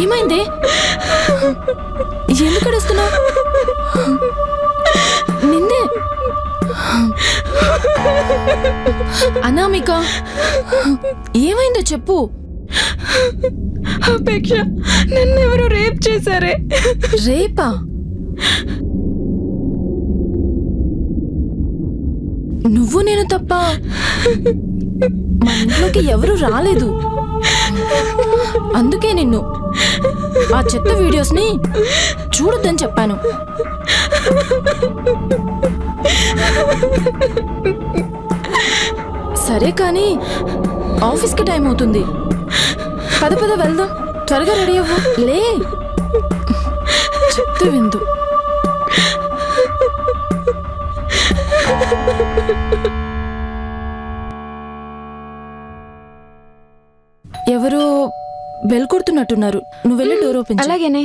ఏమైంది? ఎందుకు అడుస్తున్నావు? నిన్నే అనామిక, ఏమైందో చెప్పు. అపేక్ష, నన్నెవరో రేప్ చేశారే. రేపా? నువ్వు నేను తప్ప మా ఇంట్లోకి ఎవరు రాలేదు. అందుకే నిన్ను ఆ చెత్త వీడియోస్ని చూడొద్దని చెప్పాను. సరే కానీ ఆఫీస్కి టైం అవుతుంది. పద పద వెళ్దాం. త్వరగా రెడీ అవ్వు. లే, చెప్తే విందు. ఎవరో బెల్ కొడుతున్నట్టున్నారు. నువ్వు వెళ్ళి డోర్ ఓపెన్. అలాగేనే.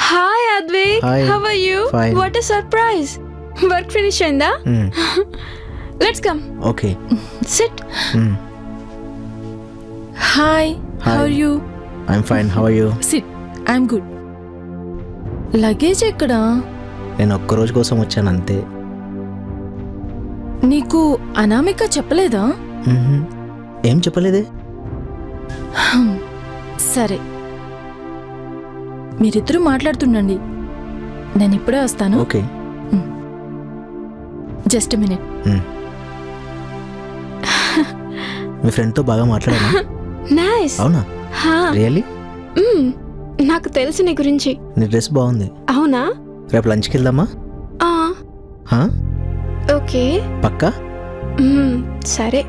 Hi Advait, how are you? What a surprise. Work finish అయిందా? Let's come. Okay, sit. Hi, how are you? I am fine, how are you? Sit, I am good. Luggage ఎక్కడా? నేను ఒక్క రోజు కోసం వచ్చాను అంతే. నీకు అనామిక చెప్పలేదా? ఏం చెప్పలేదే. సరే, మీరిద్దరూ మాట్లాడుతుండండి, నేను ఇప్పుడే వస్తాను. Okay, just minute. మీ ఫ్రెండ్తో బాగా మాట్లాడాను. నైస్. అవునా? రియల్లీ? నాకు తెలుసు నీ గురించి. నీ డ్రెస్ బాగుంది. అవునా? రేపు లంచ్కి వెళ్దామా? ఓకే, పక్కా? సరే.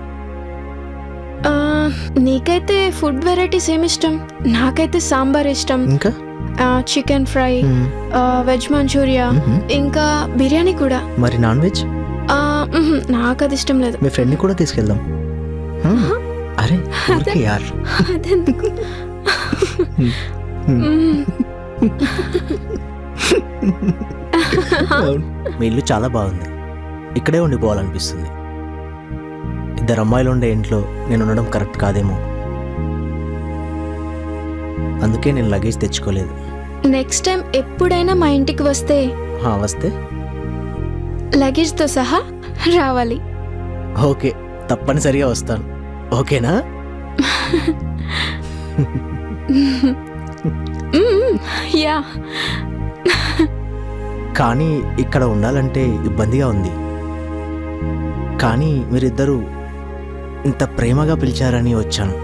నీకైతే ఫుడ్ వెరైటీస్ ఏమి ఇష్టం? నాకైతే సాంబార్ ఇష్టం, ఇంకా చికెన్ ఫ్రై, వెజ్ మంచూరియా, ఇంకా బిర్యానీ కూడా. మరి నాన్ వెజ్? నాకు అది ఇష్టం లేదు. మీ ఫ్రెండ్ని కూడా తీసుకెళ్దాం. అరే యార్, అదెందుకు? మీ ఇల్లు చాలా బాగుంది. ఇక్కడే ఉండిపోవాలనిపిస్తుంది. ఇద్దరు అమ్మాయిలు ఉండే ఇంట్లో నేను ఉండడం కరెక్ట్ కాదేమో. అందుకే నేను లగేజ్ తెచ్చుకోలేదు. నెక్స్ట్ టైం ఎప్పుడైనా మా ఇంటికి వస్తే లగేజ్తో సహా రావాలి. ఓకే, తప్పనిసరిగా వస్తాను. ఓకేనా? యా. కానీ ఇక్కడ ఉండాలంటే ఇబ్బందిగా ఉంది. కానీ మీరిద్దరూ ఇంత ప్రేమగా పిలిచారని వచ్చాను.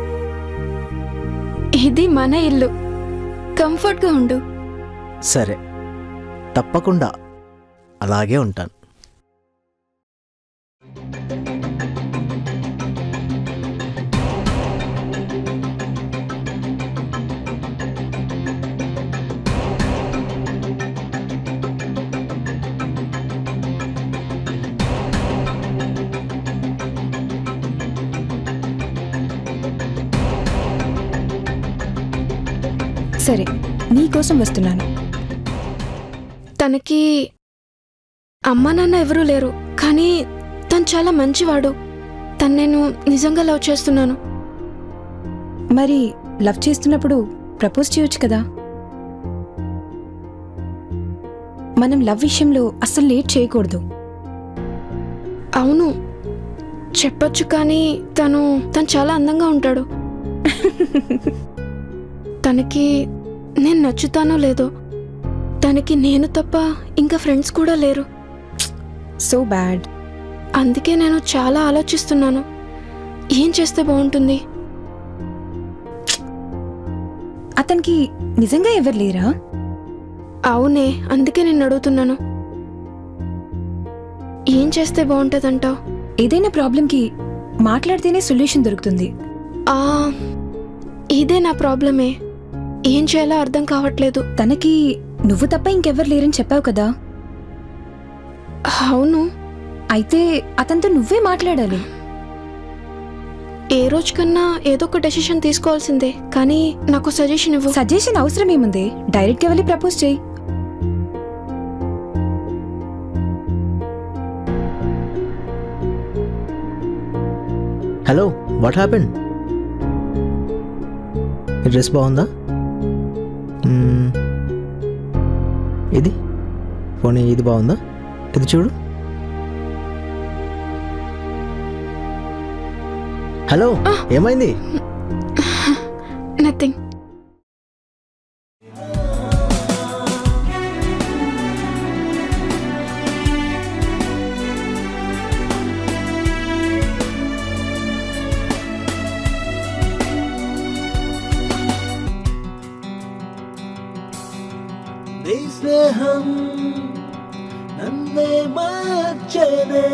ఇది మన ఇల్లు, కంఫర్ట్గా ఉండు. సరే, తప్పకుండా అలాగే ఉంటాను. సరే, నీకోసం వస్తున్నాను. తనకి అమ్మా నాన్న ఎవరూ లేరు, కానీ తను చాలా మంచివాడు. తను నేను నిజంగా లవ్ చేస్తున్నాను. మరి లవ్ చేస్తున్నప్పుడు ప్రపోజ్ చేయొచ్చు కదా. మనం లవ్ విషయంలో అస్సలు లేట్ చేయకూడదు. అవును, చెప్పొచ్చు, కానీ తను చాలా అందంగా ఉంటాడు. తనకి నేను నచ్చుతానో లేదో. తనకి నేను తప్ప ఇంకా ఫ్రెండ్స్ కూడా లేరు. So bad. అందుకే నేను చాలా ఆలోచిస్తున్నాను, ఏం చేస్తే బాగుంటుంది. అతనికి నిజంగా ఎవరు లేరా? అవునే, అందుకే నేను అడుగుతున్నాను, ఏం చేస్తే బాగుంటుందంటావు? ఏదైనా ప్రాబ్లంకి మాట్లాడితేనే సొల్యూషన్ దొరుకుతుంది. ఇదే నా ప్రాబ్లమే. ఏం చేయాలో అర్థం కావట్లేదు. తనకి నువ్వు తప్ప ఇంకెవ్వరు లేరని చెప్పావు కదా. అవును. అయితే అతనితో నువ్వే మాట్లాడాలి. ఏ రోజు కన్నా ఏదో ఒక డెసిషన్ తీసుకోవాల్సిందే. కానీ నాకు సజెషన్ ఇవ్వు. సజెషన్ అవసరం ఏముంది, డైరెక్ట్ గా వెళ్ళి ప్రపోజ్ చేయి. Hello, what happened? ఈ డ్రెస్ బాగుందా? ఇది పోనీ ఇది బాగుందా? ఇది చూడు. హలో, ఏమైంది? నథింగ్. స్నేహం నన్నే మార్చనే,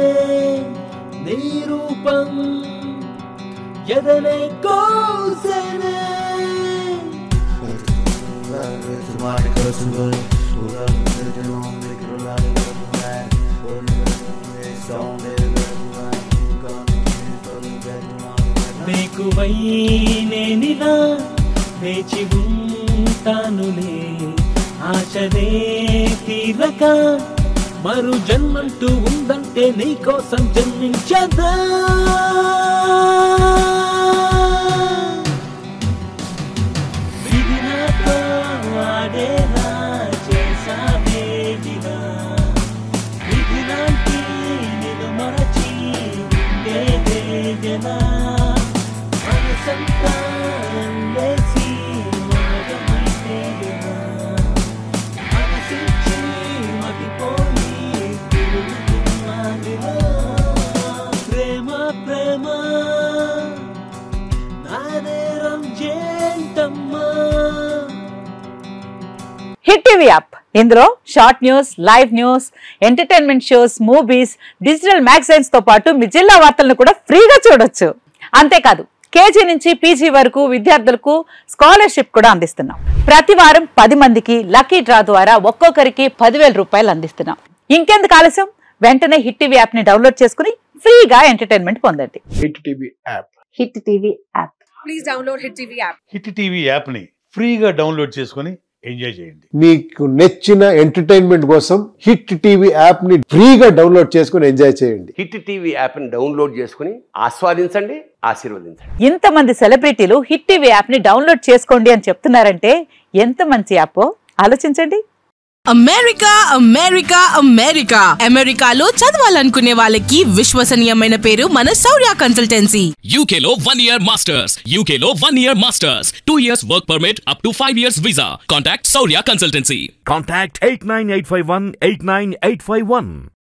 నీ రూపం ఎదనే కోసనే. నీకువై నేనిలా వేచి ఉంటానులే, ఆశనే తీరక మరు జన్మంటూ ఉందంటే నీకోసం జన్మించదా. విధినాతో ఆడేలా చేసావేదిలా, విధిలాంటి నిన్ను మరచి ఉండేదేలా, మనసంతా లేచి మోగమైతేలా, మనసిచ్చి మతిపోయి తిరుగుతున్నదిలా. ప్రేమ ప్రేమ నా నేరం చేంటమ్మా. హిట్ టీవీ యాప్, ఇందులో short news, live news, entertainment shows, movies, digital magazines తో పాటు మీ జిల్లా వార్తలను కూడా ఫ్రీగా చూడొచ్చు. అంతేకాదు, కేజీ నుంచి పీజీ వరకు విద్యార్థులకు స్కాలర్షిప్ కూడా అందిస్తున్నాం. ప్రతి వారం 10 మందికి లక్కీ డ్రా ద్వారా ఒక్కొక్కరికి 10,000 రూపాయలు అందిస్తున్నాం. ఇంకెందుకు ఆలస్యం, వెంటనే హిట్ టీవీ యాప్ ని డౌన్లోడ్ చేసుకుని ఫ్రీగా ఎంటర్టైన్మెంట్ పొందండి. Hit TV app. Hit TV app. Please download hit TV app. Hit TV app ని ఫ్రీగా డౌన్లోడ్ చేసుకుని ఎంజాయ్ చేయండి. మీకు నచ్చిన ఎంటర్టైన్మెంట్ కోసం హిట్ టీవీ యాప్ ని ఫ్రీగా డౌన్లోడ్ చేసుకుని ఎంజాయ్ చేయండి. హిట్ టీవీ యాప్ ని డౌన్లోడ్ చేసుకుని ఆస్వాదించండి, ఆశీర్వదించండి. ఇంతమంది సెలబ్రిటీలు హిట్ టీవీ యాప్ ని డౌన్లోడ్ చేసుకోండి అని చెప్తున్నారంటే ఎంత మంచి యాప్ ఆలోచించండి. అమెరికా అమెరికా అమెరికా అమెరికాలో చదవాలనుకునే వాళ్ళకి విశ్వసనీయమైన పేరు మన శౌర్య కన్సల్టెన్సీ. UK లో 1 year masters, UK లో 1 year masters, 2 years work permit up to 5 years visa. Contact Saurya Consultancy. Contact 89851 89851.